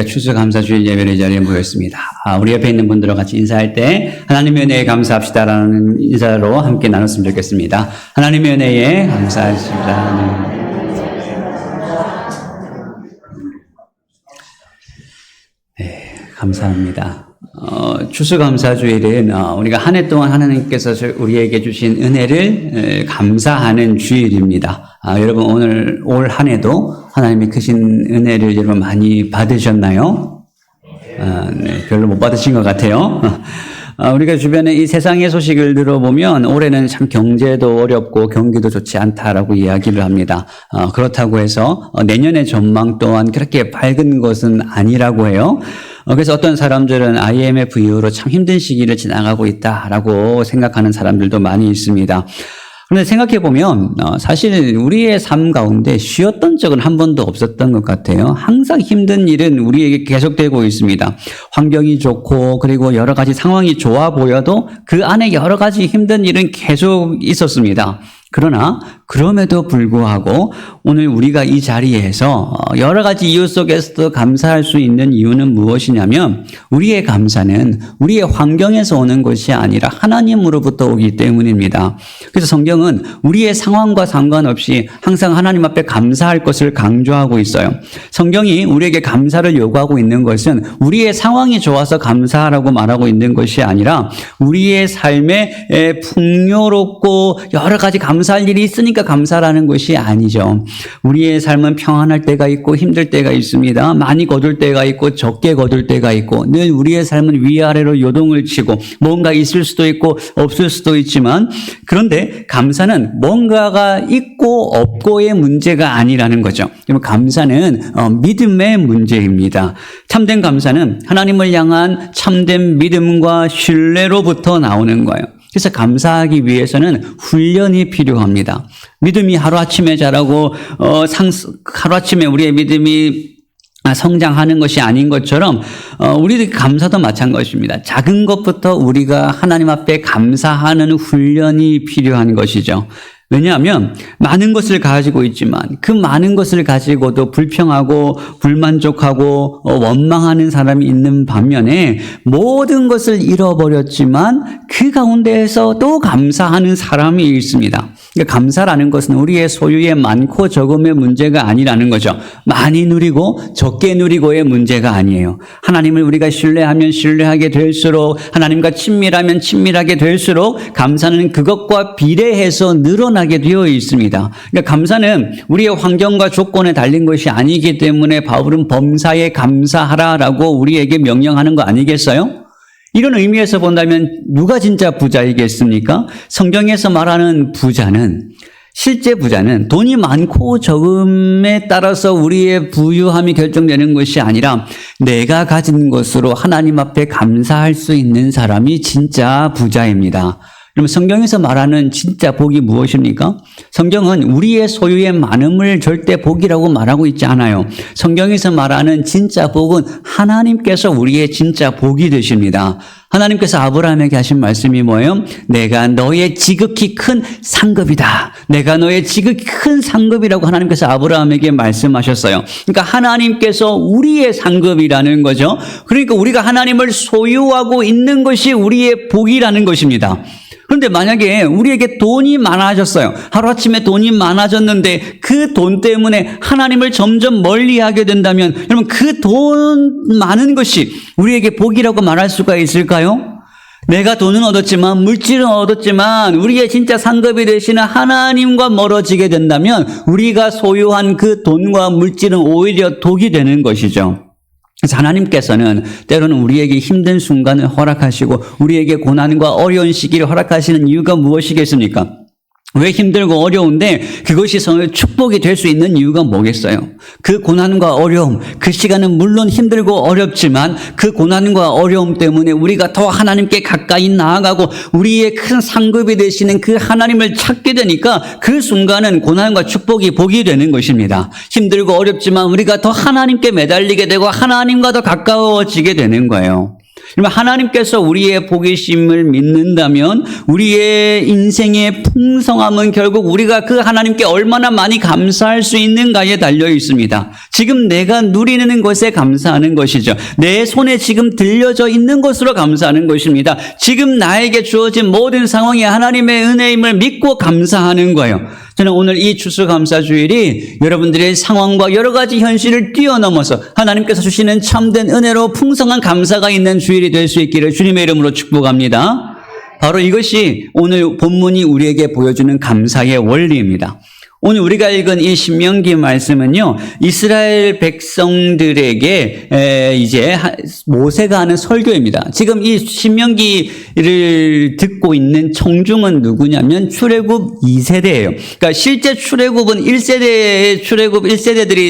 추수감사주일 예배의 자리에 모였습니다. 우리 옆에 있는 분들과 같이 인사할 때 하나님의 은혜에 감사합시다라는 인사로 함께 나눴으면 좋겠습니다. 하나님의 은혜에 감사합시다. 네, 감사합니다. 추수감사주일은 우리가 한 해 동안 하나님께서 우리에게 주신 은혜를 감사하는 주일입니다. 여러분 오늘 올 한 해도 하나님의 크신 은혜를 여러분 많이 받으셨나요? 네, 별로 못 받으신 것 같아요. 우리가 주변에 이 세상의 소식을 들어보면 올해는 참 경제도 어렵고 경기도 좋지 않다라고 이야기를 합니다. 그렇다고 해서 내년의 전망 또한 그렇게 밝은 것은 아니라고 해요. 그래서 어떤 사람들은 IMF 이후로 참 힘든 시기를 지나가고 있다라고 생각하는 사람들도 많이 있습니다. 그런데 생각해보면 사실 우리의 삶 가운데 쉬었던 적은 한 번도 없었던 것 같아요. 항상 힘든 일은 우리에게 계속되고 있습니다. 환경이 좋고 그리고 여러 가지 상황이 좋아 보여도 그 안에 여러 가지 힘든 일은 계속 있었습니다. 그러나 그럼에도 불구하고 오늘 우리가 이 자리에서 여러 가지 이유 속에서도 감사할 수 있는 이유는 무엇이냐면 우리의 감사는 우리의 환경에서 오는 것이 아니라 하나님으로부터 오기 때문입니다. 그래서 성경은 우리의 상황과 상관없이 항상 하나님 앞에 감사할 것을 강조하고 있어요. 성경이 우리에게 감사를 요구하고 있는 것은 우리의 상황이 좋아서 감사하라고 말하고 있는 것이 아니라 우리의 삶에 풍요롭고 여러 가지 감사할 일이 있으니까 감사라는 것이 아니죠. 우리의 삶은 평안할 때가 있고 힘들 때가 있습니다. 많이 거둘 때가 있고 적게 거둘 때가 있고 늘 우리의 삶은 위아래로 요동을 치고 뭔가 있을 수도 있고 없을 수도 있지만 그런데 감사는 뭔가가 있고 없고의 문제가 아니라는 거죠. 감사는 믿음의 문제입니다. 참된 감사는 하나님을 향한 참된 믿음과 신뢰로부터 나오는 거예요. 그래서 감사하기 위해서는 훈련이 필요합니다. 믿음이 하루아침에 자라고 하루아침에 우리의 믿음이 성장하는 것이 아닌 것처럼 우리들 감사도 마찬가지입니다. 작은 것부터 우리가 하나님 앞에 감사하는 훈련이 필요한 것이죠. 왜냐하면 많은 것을 가지고 있지만 그 많은 것을 가지고도 불평하고 불만족하고 원망하는 사람이 있는 반면에 모든 것을 잃어버렸지만 그 가운데에서 또 감사하는 사람이 있습니다. 그러니까 감사라는 것은 우리의 소유의 많고 적음의 문제가 아니라는 거죠. 많이 누리고 적게 누리고의 문제가 아니에요. 하나님을 우리가 신뢰하면 신뢰하게 될수록 하나님과 친밀하면 친밀하게 될수록 감사는 그것과 비례해서 늘어나게 되어 있습니다. 그러니까 감사는 우리의 환경과 조건에 달린 것이 아니기 때문에 바울은 범사에 감사하라라고 우리에게 명령하는 거 아니겠어요? 이런 의미에서 본다면 누가 진짜 부자이겠습니까? 성경에서 말하는 부자는 실제 부자는 돈이 많고 적음에 따라서 우리의 부유함이 결정되는 것이 아니라 내가 가진 것으로 하나님 앞에 감사할 수 있는 사람이 진짜 부자입니다. 그러면 성경에서 말하는 진짜 복이 무엇입니까? 성경은 우리의 소유의 많음을 절대 복이라고 말하고 있지 않아요. 성경에서 말하는 진짜 복은 하나님께서 우리의 진짜 복이 되십니다. 하나님께서 아브라함에게 하신 말씀이 뭐예요? 내가 너의 지극히 큰 상급이다. 내가 너의 지극히 큰 상급이라고 하나님께서 아브라함에게 말씀하셨어요. 그러니까 하나님께서 우리의 상급이라는 거죠. 그러니까 우리가 하나님을 소유하고 있는 것이 우리의 복이라는 것입니다. 그런데 만약에 우리에게 돈이 많아졌어요. 하루아침에 돈이 많아졌는데 그 돈 때문에 하나님을 점점 멀리하게 된다면 여러분 그 돈 많은 것이 우리에게 복이라고 말할 수가 있을까요? 내가 돈은 얻었지만 물질은 얻었지만 우리의 진짜 상급이 되시는 하나님과 멀어지게 된다면 우리가 소유한 그 돈과 물질은 오히려 독이 되는 것이죠. 그래서 하나님께서는 때로는 우리에게 힘든 순간을 허락하시고 우리에게 고난과 어려운 시기를 허락하시는 이유가 무엇이겠습니까? 왜 힘들고 어려운데 그것이 축복이 될 수 있는 이유가 뭐겠어요? 그 고난과 어려움, 그 시간은 물론 힘들고 어렵지만 그 고난과 어려움 때문에 우리가 더 하나님께 가까이 나아가고 우리의 큰 상급이 되시는 그 하나님을 찾게 되니까 그 순간은 고난과 축복이 복이 되는 것입니다. 힘들고 어렵지만 우리가 더 하나님께 매달리게 되고 하나님과 더 가까워지게 되는 거예요. 그러면 하나님께서 우리의 복이심을 믿는다면 우리의 인생의 풍성함은 결국 우리가 그 하나님께 얼마나 많이 감사할 수 있는가에 달려 있습니다. 지금 내가 누리는 것에 감사하는 것이죠. 내 손에 지금 들려져 있는 것으로 감사하는 것입니다. 지금 나에게 주어진 모든 상황이 하나님의 은혜임을 믿고 감사하는 거예요. 저는 오늘 이 추수감사주일이 여러분들의 상황과 여러 가지 현실을 뛰어넘어서 하나님께서 주시는 참된 은혜로 풍성한 감사가 있는 주일이 될 수 있기를 주님의 이름으로 축복합니다. 바로 이것이 오늘 본문이 우리에게 보여주는 감사의 원리입니다. 오늘 우리가 읽은 이 신명기 말씀은요, 이스라엘 백성들에게 이제 모세가 하는 설교입니다. 지금 이 신명기를 듣고 있는 청중은 누구냐면 출애굽 2세대예요. 그러니까 실제 출애굽은 1세대들이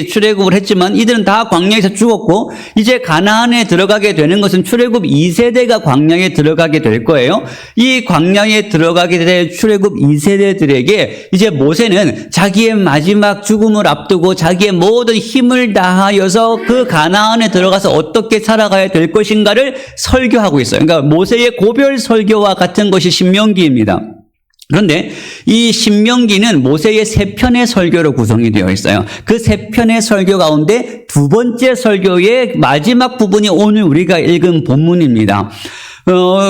출애굽을 했지만 이들은 다 광야에서 죽었고 이제 가나안에 들어가게 되는 것은 출애굽 2세대가 광야에 들어가게 될 거예요. 이 광야에 들어가게 될 출애굽 2세대들에게 이제 모세는 자기의 마지막 죽음을 앞두고 자기의 모든 힘을 다하여서 그 가나안에 들어가서 어떻게 살아가야 될 것인가를 설교하고 있어요. 그러니까 모세의 고별 설교와 같은 것이 신명기입니다. 그런데 이 신명기는 모세의 3편의 설교로 구성이 되어 있어요. 그 3편의 설교 가운데 두 번째 설교의 마지막 부분이 오늘 우리가 읽은 본문입니다.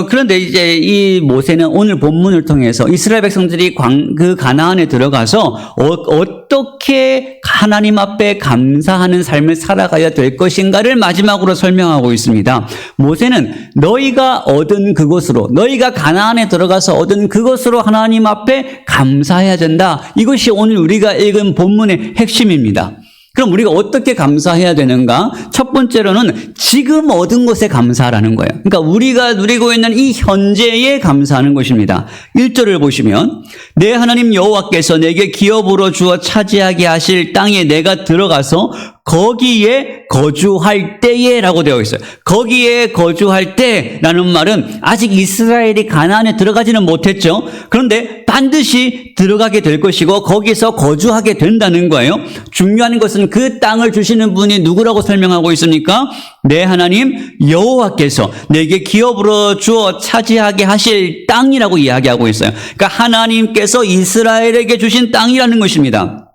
그런데 이제 이 모세는 오늘 본문을 통해서 이스라엘 백성들이 그 가나안에 들어가서 어떻게 하나님 앞에 감사하는 삶을 살아가야 될 것인가를 마지막으로 설명하고 있습니다. 모세는 너희가 얻은 그것으로, 너희가 가나안에 들어가서 얻은 그것으로 하나님 앞에 감사해야 된다. 이것이 오늘 우리가 읽은 본문의 핵심입니다. 그럼 우리가 어떻게 감사해야 되는가? 첫 번째로는 지금 얻은 것에 감사하라는 거예요. 그러니까 우리가 누리고 있는 이 현재에 감사하는 것입니다. 1절을 보시면 내 하나님 여호와께서 내게 기업으로 주어 차지하게 하실 땅에 내가 들어가서 거기에 거주할 때에 라고 되어 있어요. 거기에 거주할 때라는 말은 아직 이스라엘이 가나안에 들어가지는 못했죠. 그런데 반드시 들어가게 될 것이고 거기서 거주하게 된다는 거예요. 중요한 것은 그 땅을 주시는 분이 누구라고 설명하고 있습니까? 내 하나님 여호와께서 내게 기업으로 주어 차지하게 하실 땅이라고 이야기하고 있어요. 그러니까 하나님께서 이스라엘에게 주신 땅이라는 것입니다.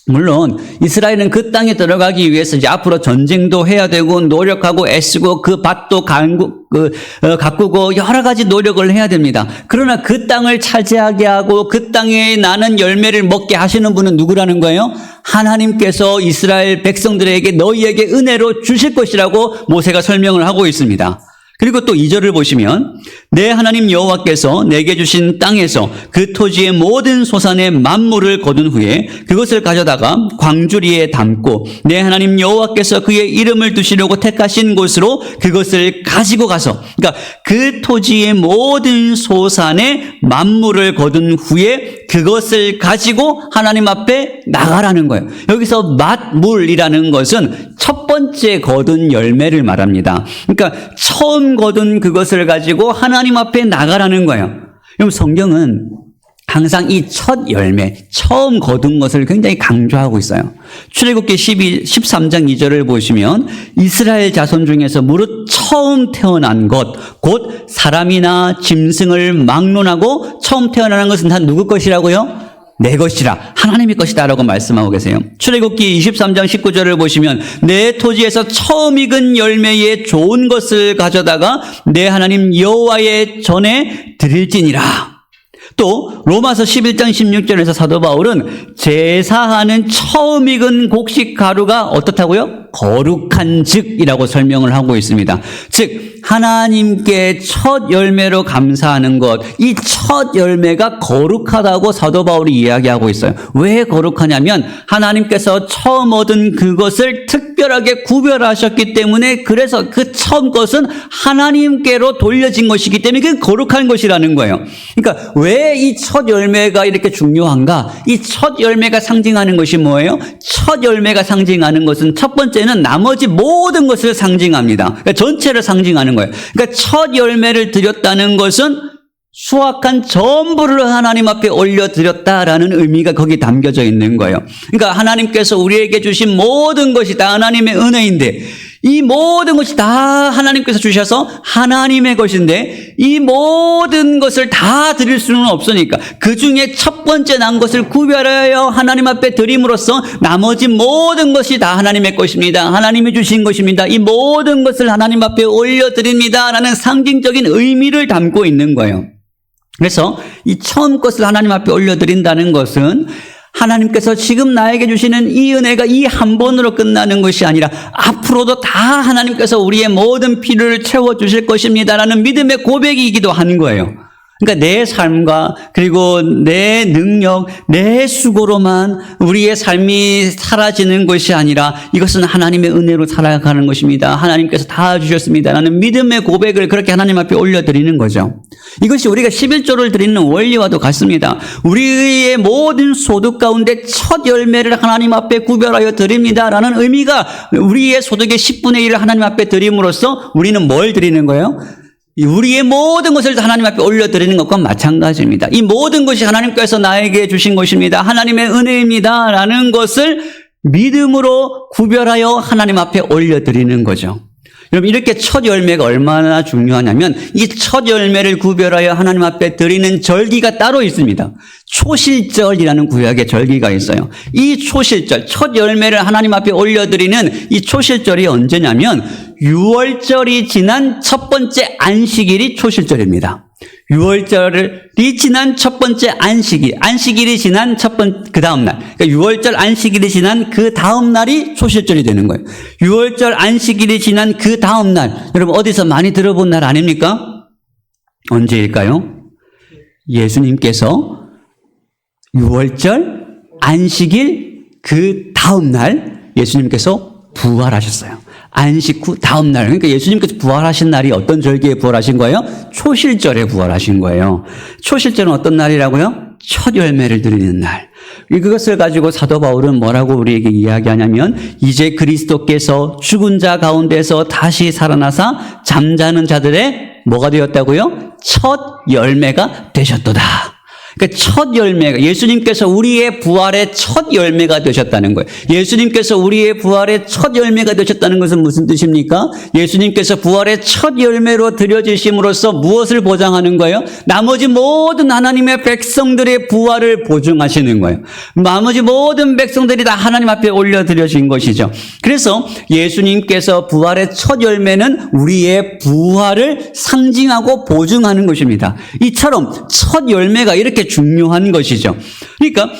물론 이스라엘은 그 땅에 들어가기 위해서 이제 앞으로 전쟁도 해야 되고 노력하고 애쓰고 그 밭도 가꾸고 여러 가지 노력을 해야 됩니다. 그러나 그 땅을 차지하게 하고 그 땅에 나는 열매를 먹게 하시는 분은 누구라는 거예요? 하나님께서 이스라엘 백성들에게 너희에게 은혜로 주실 것이라고 모세가 설명을 하고 있습니다. 그리고 또 2절을 보시면 내 하나님 여호와께서 내게 주신 땅에서 그 토지의 모든 소산의 만물을 거둔 후에 그것을 가져다가 광주리에 담고 내 하나님 여호와께서 그의 이름을 두시려고 택하신 곳으로 그것을 가지고 가서, 그러니까 그 토지의 모든 소산의 만물을 거둔 후에 그것을 가지고 하나님 앞에 나가라는 거예요. 여기서 만물이라는 것은 첫 번째 거둔 열매를 말합니다. 그러니까 처음 거둔 그것을 가지고 하나님 앞에 나가라는 거예요. 그럼 성경은 항상 이 첫 열매, 처음 거둔 것을 굉장히 강조하고 있어요. 출애굽기 13장 2절을 보시면 이스라엘 자손 중에서 무릇 처음 태어난 것, 곧 사람이나 짐승을 막론하고 처음 태어나는 것은 다 누구 것이라고요? 내 것이라, 하나님의 것이다 라고 말씀하고 계세요. 출애굽기 23장 19절을 보시면 내 토지에서 처음 익은 열매의 좋은 것을 가져다가 내 하나님 여호와의 전에 드릴지니라. 또 로마서 11장 16절에서 사도 바울은 제사하는 처음 익은 곡식 가루가 어떻다고요? 거룩한 즉이라고 설명을 하고 있습니다. 즉 하나님께 첫 열매로 감사하는 것, 이 첫 열매가 거룩하다고 사도 바울이 이야기하고 있어요. 왜 거룩하냐면 하나님께서 처음 얻은 그것을 특별하게 구별하셨기 때문에, 그래서 그 처음 것은 하나님께로 돌려진 것이기 때문에 그 거룩한 것이라는 거예요. 그러니까 왜 이 첫 열매가 이렇게 중요한가? 이 첫 열매가 상징하는 것이 뭐예요? 첫 열매가 상징하는 것은 첫 번째는 나머지 모든 것을 상징합니다. 그러니까 전체를 상징하는 거예요. 그러니까 첫 열매를 드렸다는 것은 수확한 전부를 하나님 앞에 올려드렸다라는 의미가 거기 담겨져 있는 거예요. 그러니까 하나님께서 우리에게 주신 모든 것이 다 하나님의 은혜인데 이 모든 것이 다 하나님께서 주셔서 하나님의 것인데 이 모든 것을 다 드릴 수는 없으니까 그 중에 첫 번째 난 것을 구별하여 하나님 앞에 드림으로써 나머지 모든 것이 다 하나님의 것입니다. 하나님이 주신 것입니다. 이 모든 것을 하나님 앞에 올려드립니다. 라는 상징적인 의미를 담고 있는 거예요. 그래서 이 처음 것을 하나님 앞에 올려드린다는 것은 하나님께서 지금 나에게 주시는 이 은혜가 이 한 번으로 끝나는 것이 아니라 앞으로도 다 하나님께서 우리의 모든 필요를 채워주실 것입니다라는 믿음의 고백이기도 한 거예요. 그러니까 내 삶과 그리고 내 능력, 내 수고로만 우리의 삶이 사라지는 것이 아니라 이것은 하나님의 은혜로 살아가는 것입니다. 하나님께서 다 주셨습니다라는 믿음의 고백을 그렇게 하나님 앞에 올려드리는 거죠. 이것이 우리가 11조를 드리는 원리와도 같습니다. 우리의 모든 소득 가운데 첫 열매를 하나님 앞에 구별하여 드립니다라는 의미가 우리의 소득의 10분의 1을 하나님 앞에 드림으로써 우리는 뭘 드리는 거예요? 우리의 모든 것을 하나님 앞에 올려드리는 것과 마찬가지입니다. 이 모든 것이 하나님께서 나에게 주신 것입니다. 하나님의 은혜입니다. 라는 것을 믿음으로 구별하여 하나님 앞에 올려드리는 거죠. 여러분 이렇게 첫 열매가 얼마나 중요하냐면 이 첫 열매를 구별하여 하나님 앞에 드리는 절기가 따로 있습니다. 초실절이라는 구약의 절기가 있어요. 이 초실절, 첫 열매를 하나님 앞에 올려드리는 이 초실절이 언제냐면 6월절이 지난 첫 번째 안식일이 초실절입니다. 6월절이 지난 첫 번째 안식일이 지난 그 다음날. 그러니까 6월절 안식일이 지난 그 다음날이 초실절이 되는 거예요. 6월절 안식일이 지난 그 다음날. 여러분 어디서 많이 들어본 날 아닙니까? 언제일까요? 예수님께서 6월절 안식일 그 다음날 예수님께서 부활하셨어요. 안식 후 다음 날, 그러니까 예수님께서 부활하신 날이 어떤 절기에 부활하신 거예요? 초실절에 부활하신 거예요. 초실절은 어떤 날이라고요? 첫 열매를 드리는 날. 그것을 가지고 사도 바울은 뭐라고 우리에게 이야기하냐면 이제 그리스도께서 죽은 자 가운데서 다시 살아나사 잠자는 자들의 뭐가 되었다고요? 첫 열매가 되셨도다. 그러니까 첫 열매가 예수님께서 우리의 부활의 첫 열매가 되셨다는 거예요. 예수님께서 우리의 부활의 첫 열매가 되셨다는 것은 무슨 뜻입니까? 예수님께서 부활의 첫 열매로 드려지심으로써 무엇을 보장하는 거예요? 나머지 모든 하나님의 백성들의 부활을 보증하시는 거예요. 나머지 모든 백성들이 다 하나님 앞에 올려드려진 것이죠. 그래서 예수님께서 부활의 첫 열매는 우리의 부활을 상징하고 보증하는 것입니다. 이처럼 첫 열매가 이렇게 중요한 것이죠. 그러니까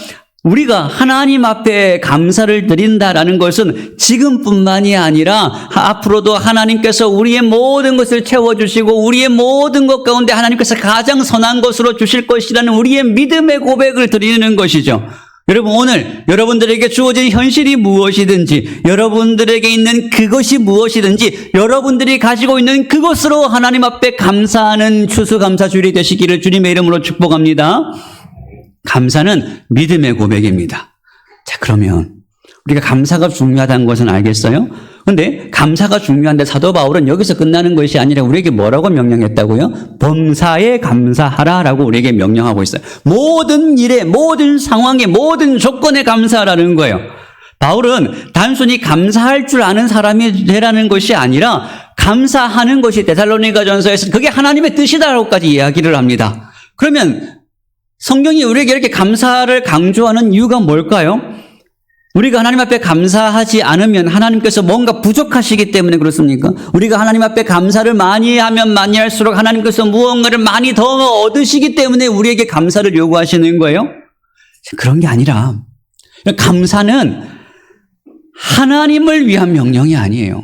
우리가 하나님 앞에 감사를 드린다라는 것은 지금뿐만이 아니라 앞으로도 하나님께서 우리의 모든 것을 채워주시고 우리의 모든 것 가운데 하나님께서 가장 선한 것으로 주실 것이라는 우리의 믿음의 고백을 드리는 것이죠. 여러분 오늘 여러분들에게 주어진 현실이 무엇이든지 여러분들에게 있는 그것이 무엇이든지 여러분들이 가지고 있는 그것으로 하나님 앞에 감사하는 추수감사주일이 되시기를 주님의 이름으로 축복합니다. 감사는 믿음의 고백입니다. 자, 그러면 우리가 감사가 중요하다는 것은 알겠어요? 근데 감사가 중요한데 사도 바울은 여기서 끝나는 것이 아니라 우리에게 뭐라고 명령했다고요? 범사에 감사하라라고 우리에게 명령하고 있어요. 모든 일에, 모든 상황에, 모든 조건에 감사하라는 거예요. 바울은 단순히 감사할 줄 아는 사람이 되라는 것이 아니라 감사하는 것이 데살로니가전서에서 그게 하나님의 뜻이다라고까지 이야기를 합니다. 그러면 성경이 우리에게 이렇게 감사를 강조하는 이유가 뭘까요? 우리가 하나님 앞에 감사하지 않으면 하나님께서 뭔가 부족하시기 때문에 그렇습니까? 우리가 하나님 앞에 감사를 많이 하면 많이 할수록 하나님께서 무언가를 많이 더 얻으시기 때문에 우리에게 감사를 요구하시는 거예요? 그런 게 아니라 감사는 하나님을 위한 명령이 아니에요.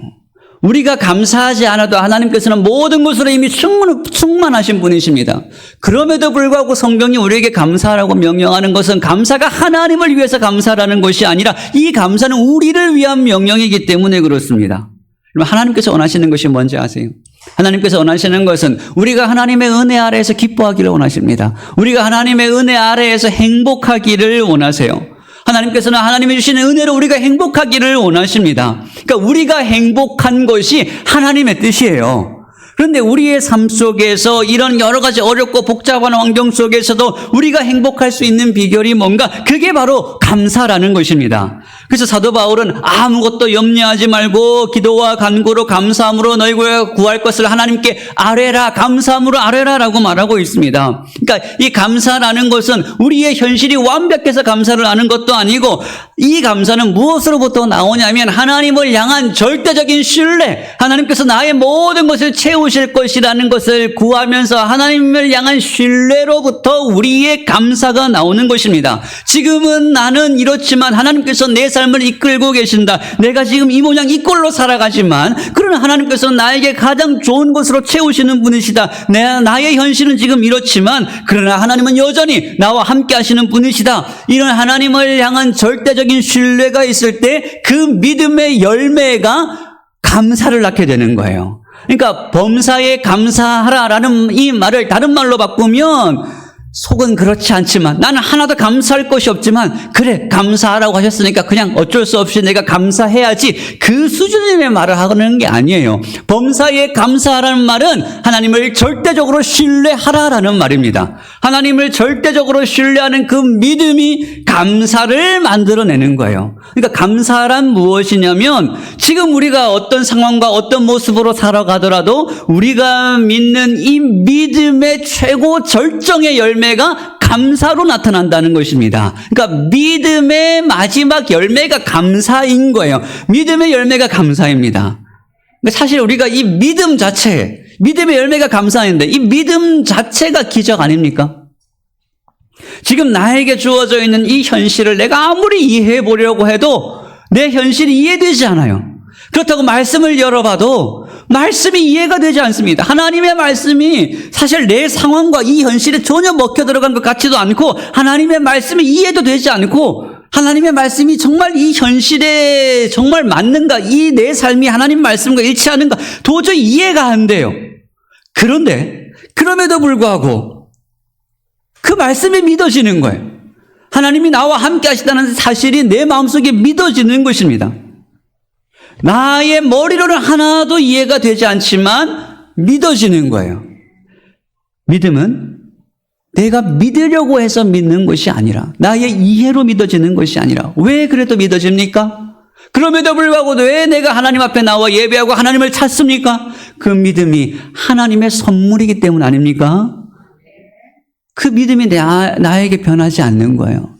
우리가 감사하지 않아도 하나님께서는 모든 것으로 이미 충만하신 분이십니다. 그럼에도 불구하고 성경이 우리에게 감사하라고 명령하는 것은 감사가 하나님을 위해서 감사라는 것이 아니라 이 감사는 우리를 위한 명령이기 때문에 그렇습니다. 그럼 하나님께서 원하시는 것이 뭔지 아세요? 하나님께서 원하시는 것은 우리가 하나님의 은혜 아래에서 기뻐하기를 원하십니다. 우리가 하나님의 은혜 아래에서 행복하기를 원하세요. 하나님께서는 하나님이 주시는 은혜로 우리가 행복하기를 원하십니다. 그러니까 우리가 행복한 것이 하나님의 뜻이에요. 그런데 우리의 삶 속에서 이런 여러 가지 어렵고 복잡한 환경 속에서도 우리가 행복할 수 있는 비결이 뭔가? 그게 바로 감사라는 것입니다. 그래서 사도 바울은 아무것도 염려하지 말고 기도와 간구로 감사함으로 너희가 구할 것을 하나님께 아뢰라, 감사함으로 아뢰라라고 말하고 있습니다. 그러니까 이 감사라는 것은 우리의 현실이 완벽해서 감사를 하는 것도 아니고, 이 감사는 무엇으로부터 나오냐면 하나님을 향한 절대적인 신뢰, 하나님께서 나의 모든 것을 채우실 것이라는 것을 구하면서 하나님을 향한 신뢰로부터 우리의 감사가 나오는 것입니다. 지금은 나는 이렇지만 하나님께서 내 삶을 이끌고 계신다. 내가 지금 이 모양 이 꼴로 살아가지만 그러나 하나님께서 나에게 가장 좋은 것으로 채우시는 분이시다. 나의 현실은 지금 이렇지만 그러나 하나님은 여전히 나와 함께 하시는 분이시다. 이런 하나님을 향한 절대적인 신뢰가 있을 때 그 믿음의 열매가 감사를 낳게 되는 거예요. 그러니까 범사에 감사하라라는 이 말을 다른 말로 바꾸면, 속은 그렇지 않지만 나는 하나도 감사할 것이 없지만 그래 감사하라고 하셨으니까 그냥 어쩔 수 없이 내가 감사해야지, 그 수준의 말을 하는 게 아니에요. 범사에 감사하라는 말은 하나님을 절대적으로 신뢰하라라는 말입니다. 하나님을 절대적으로 신뢰하는 그 믿음이 감사를 만들어내는 거예요. 그러니까 감사란 무엇이냐면, 지금 우리가 어떤 상황과 어떤 모습으로 살아가더라도 우리가 믿는 이 믿음의 최고 절정의 열매가 감사로 나타난다는 것입니다. 그러니까 믿음의 마지막 열매가 감사인 거예요. 믿음의 열매가 감사입니다. 사실 우리가 이 믿음 자체, 믿음의 열매가 감사인데 이 믿음 자체가 기적 아닙니까? 지금 나에게 주어져 있는 이 현실을 내가 아무리 이해해 보려고 해도 내 현실이 이해되지 않아요. 그렇다고 말씀을 열어봐도 말씀이 이해가 되지 않습니다. 하나님의 말씀이 사실 내 상황과 이 현실에 전혀 먹혀 들어간 것 같지도 않고, 하나님의 말씀이 이해도 되지 않고, 하나님의 말씀이 정말 이 현실에 정말 맞는가, 이 내 삶이 하나님 말씀과 일치하는가 도저히 이해가 안 돼요. 그런데 그럼에도 불구하고 그 말씀이 믿어지는 거예요. 하나님이 나와 함께 하시다는 사실이 내 마음속에 믿어지는 것입니다. 나의 머리로는 하나도 이해가 되지 않지만 믿어지는 거예요. 믿음은 내가 믿으려고 해서 믿는 것이 아니라, 나의 이해로 믿어지는 것이 아니라, 왜 그래도 믿어집니까? 그럼에도 불구하고 왜 내가 하나님 앞에 나와 예배하고 하나님을 찾습니까? 그 믿음이 하나님의 선물이기 때문 아닙니까? 그 믿음이 나에게 변하지 않는 거예요.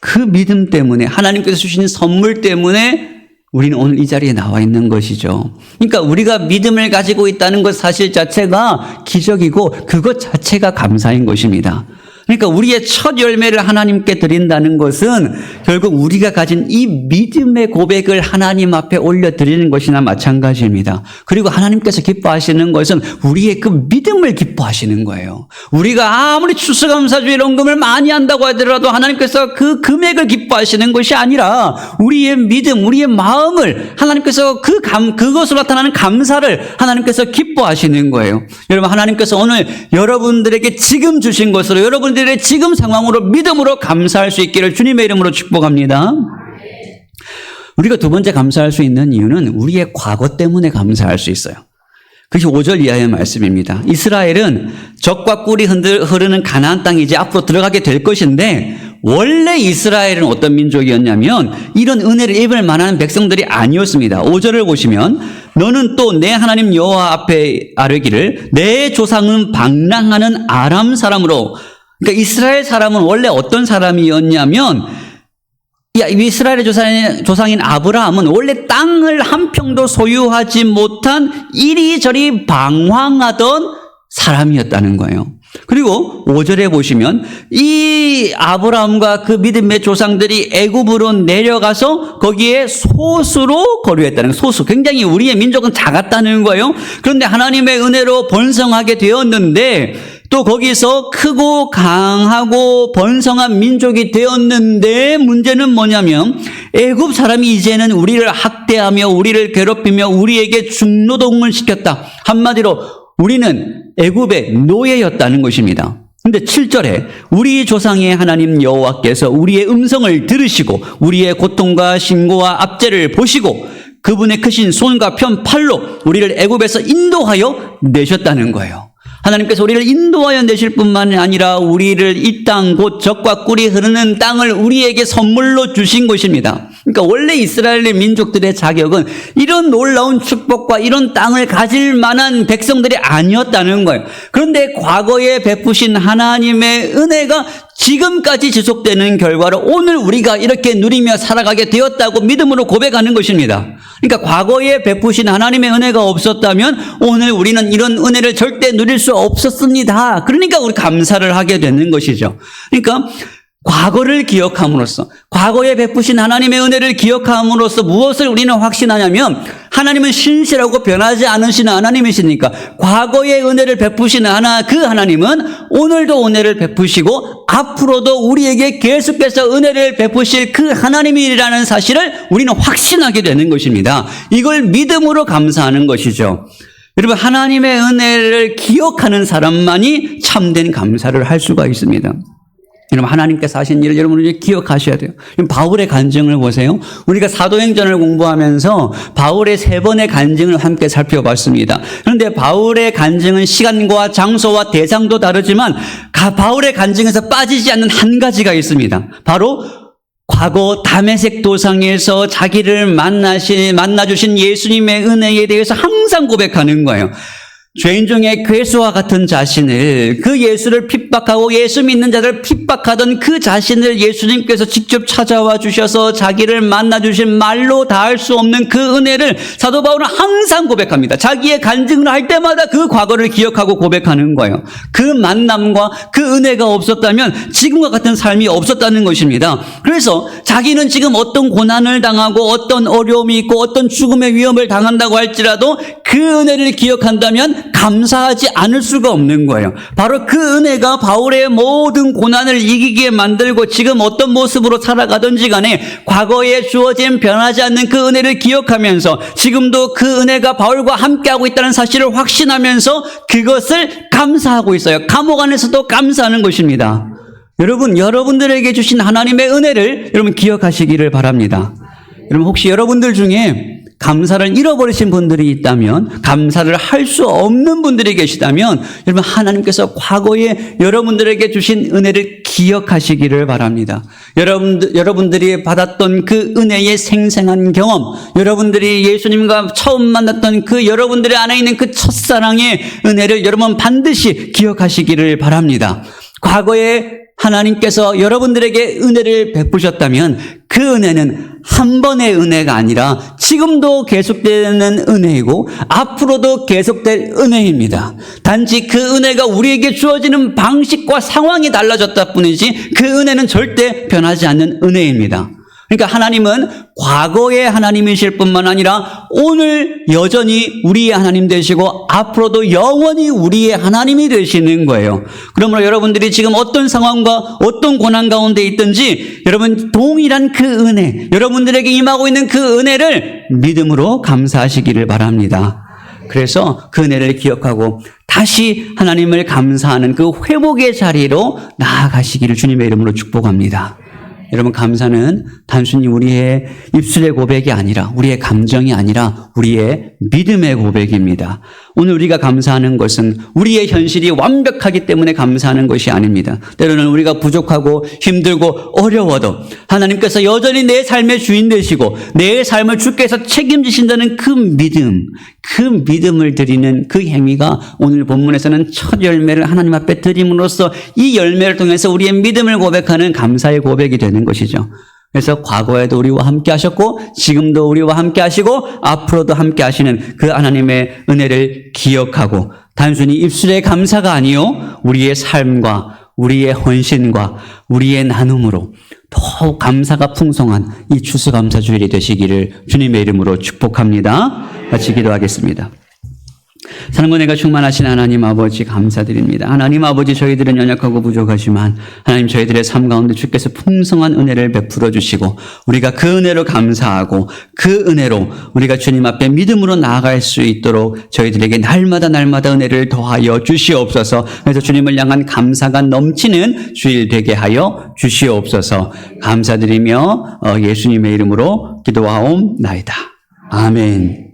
그 믿음 때문에, 하나님께서 주신 선물 때문에 우리는 오늘 이 자리에 나와 있는 것이죠. 그러니까 우리가 믿음을 가지고 있다는 것 사실 자체가 기적이고 그것 자체가 감사인 것입니다. 그러니까 우리의 첫 열매를 하나님께 드린다는 것은 결국 우리가 가진 이 믿음의 고백을 하나님 앞에 올려드리는 것이나 마찬가지입니다. 그리고 하나님께서 기뻐하시는 것은 우리의 그 믿음을 기뻐하시는 거예요. 우리가 아무리 추수감사주의 헌금을 많이 한다고 하더라도 하나님께서 그 금액을 기뻐하시는 것이 아니라 우리의 믿음, 우리의 마음을 하나님께서 그것으로 나타나는 감사를 하나님께서 기뻐하시는 거예요. 여러분, 하나님께서 오늘 여러분들에게 지금 주신 것으로, 여러분들의 지금 상황으로 믿음으로 감사할 수 있기를 주님의 이름으로 축복합니다. 우리가 두 번째 감사할 수 있는 이유는 우리의 과거 때문에 감사할 수 있어요. 그것이 5절 이하의 말씀입니다. 이스라엘은 젖과 꿀이 흐르는 가나안 땅에 이제 앞으로 들어가게 될 것인데, 원래 이스라엘은 어떤 민족이었냐면 이런 은혜를 입을 만한 백성들이 아니었습니다. 5절을 보시면, 너는 또 내 하나님 여호와 앞에 아뢰기를 내 조상은 방랑하는 아람 사람으로. 그러니까 이스라엘 사람은 원래 어떤 사람이었냐면, 이스라엘의 조상인 아브라함은 원래 땅을 한 평도 소유하지 못한 이리저리 방황하던 사람이었다는 거예요. 그리고 5절에 보시면 이 아브라함과 그 믿음의 조상들이 애굽으로 내려가서 거기에 소수로 거류했다는 거예요. 소수. 굉장히 우리의 민족은 작았다는 거예요. 그런데 하나님의 은혜로 번성하게 되었는데, 또 거기서 크고 강하고 번성한 민족이 되었는데, 문제는 뭐냐면 애굽 사람이 이제는 우리를 학대하며 우리를 괴롭히며 우리에게 중노동을 시켰다. 한마디로 우리는 애굽의 노예였다는 것입니다. 근데 7절에 우리 조상의 하나님 여호와께서 우리의 음성을 들으시고 우리의 고통과 신고와 압제를 보시고 그분의 크신 손과 편 팔로 우리를 애굽에서 인도하여 내셨다는 거예요. 하나님께서 우리를 인도하여 내실 뿐만 아니라 우리를 이 땅, 곧 젖과 꿀이 흐르는 땅을 우리에게 선물로 주신 것입니다. 그러니까 원래 이스라엘 민족들의 자격은 이런 놀라운 축복과 이런 땅을 가질 만한 백성들이 아니었다는 거예요. 그런데 과거에 베푸신 하나님의 은혜가 지금까지 지속되는 결과로 오늘 우리가 이렇게 누리며 살아가게 되었다고 믿음으로 고백하는 것입니다. 그러니까 과거에 베푸신 하나님의 은혜가 없었다면 오늘 우리는 이런 은혜를 절대 누릴 수 없었습니다. 그러니까 우리 감사를 하게 되는 것이죠. 그러니까 과거를 기억함으로써, 과거에 베푸신 하나님의 은혜를 기억함으로써 무엇을 우리는 확신하냐면 하나님은 신실하고 변하지 않으시는 하나님이시니까 과거의 은혜를 베푸시는 그 하나님은 오늘도 은혜를 베푸시고 앞으로도 우리에게 계속해서 은혜를 베푸실 그 하나님이라는 사실을 우리는 확신하게 되는 것입니다. 이걸 믿음으로 감사하는 것이죠. 여러분, 하나님의 은혜를 기억하는 사람만이 참된 감사를 할 수가 있습니다. 여러분, 하나님께서 하신 일을 여러분이 기억하셔야 돼요. 바울의 간증을 보세요. 우리가 사도행전을 공부하면서 바울의 3번의 간증을 함께 살펴봤습니다. 그런데 바울의 간증은 시간과 장소와 대상도 다르지만 바울의 간증에서 빠지지 않는 한 가지가 있습니다. 바로 과거 다메섹 도상에서 자기를 만나주신 예수님의 은혜에 대해서 항상 고백하는 거예요. 죄인 중에 괴수와 같은 자신을, 그 예수를 핍박하고 예수 믿는 자를 핍박하던 그 자신을 예수님께서 직접 찾아와 주셔서 자기를 만나주신 말로 다할 수 없는 그 은혜를 사도 바울은 항상 고백합니다. 자기의 간증을 할 때마다 그 과거를 기억하고 고백하는 거예요. 그 만남과 그 은혜가 없었다면 지금과 같은 삶이 없었다는 것입니다. 그래서 자기는 지금 어떤 고난을 당하고 어떤 어려움이 있고 어떤 죽음의 위험을 당한다고 할지라도 그 은혜를 기억한다면 감사하지 않을 수가 없는 거예요. 바로 그 은혜가 바울의 모든 고난을 이기게 만들고 지금 어떤 모습으로 살아가든지 간에 과거에 주어진 변하지 않는 그 은혜를 기억하면서 지금도 그 은혜가 바울과 함께하고 있다는 사실을 확신하면서 그것을 감사하고 있어요. 감옥 안에서도 감사하는 것입니다. 여러분, 여러분들에게 주신 하나님의 은혜를 여러분 기억하시기를 바랍니다. 여러분, 혹시 여러분들 중에 감사를 잃어버리신 분들이 있다면, 감사를 할 수 없는 분들이 계시다면 여러분, 하나님께서 과거에 여러분들에게 주신 은혜를 기억하시기를 바랍니다. 여러분들이 받았던 그 은혜의 생생한 경험, 여러분들이 예수님과 처음 만났던 그 여러분들의 안에 있는 그 첫사랑의 은혜를 여러분 반드시 기억하시기를 바랍니다. 과거에 하나님께서 여러분들에게 은혜를 베푸셨다면 그 은혜는 한 번의 은혜가 아니라 지금도 계속되는 은혜이고 앞으로도 계속될 은혜입니다. 단지 그 은혜가 우리에게 주어지는 방식과 상황이 달라졌다 뿐이지 그 은혜는 절대 변하지 않는 은혜입니다. 그러니까 하나님은 과거의 하나님이실 뿐만 아니라 오늘 여전히 우리의 하나님 되시고 앞으로도 영원히 우리의 하나님이 되시는 거예요. 그러므로 여러분들이 지금 어떤 상황과 어떤 고난 가운데 있든지 여러분 동일한 그 은혜, 여러분들에게 임하고 있는 그 은혜를 믿음으로 감사하시기를 바랍니다. 그래서 그 은혜를 기억하고 다시 하나님을 감사하는 그 회복의 자리로 나아가시기를 주님의 이름으로 축복합니다. 여러분, 감사는 단순히 우리의 입술의 고백이 아니라, 우리의 감정이 아니라 우리의 믿음의 고백입니다. 오늘 우리가 감사하는 것은 우리의 현실이 완벽하기 때문에 감사하는 것이 아닙니다. 때로는 우리가 부족하고 힘들고 어려워도 하나님께서 여전히 내 삶의 주인 되시고 내 삶을 주께서 책임지신다는 그 믿음을 드리는 그 행위가 오늘 본문에서는 첫 열매를 하나님 앞에 드림으로써 이 열매를 통해서 우리의 믿음을 고백하는 감사의 고백이 되는 것이죠. 그래서 과거에도 우리와 함께 하셨고 지금도 우리와 함께 하시고 앞으로도 함께 하시는 그 하나님의 은혜를 기억하고 단순히 입술의 감사가 아니요 우리의 삶과 우리의 헌신과 우리의 나눔으로 더욱 감사가 풍성한 이 추수감사주일이 되시기를 주님의 이름으로 축복합니다. 같이 기도하겠습니다. 사랑과 은혜가 충만하신 하나님 아버지 감사드립니다. 하나님 아버지, 저희들은 연약하고 부족하지만 하나님 저희들의 삶 가운데 주께서 풍성한 은혜를 베풀어 주시고 우리가 그 은혜로 감사하고 그 은혜로 우리가 주님 앞에 믿음으로 나아갈 수 있도록 저희들에게 날마다 은혜를 더하여 주시옵소서. 그래서 주님을 향한 감사가 넘치는 주일 되게 하여 주시옵소서. 감사드리며 예수님의 이름으로 기도하옵나이다. 아멘.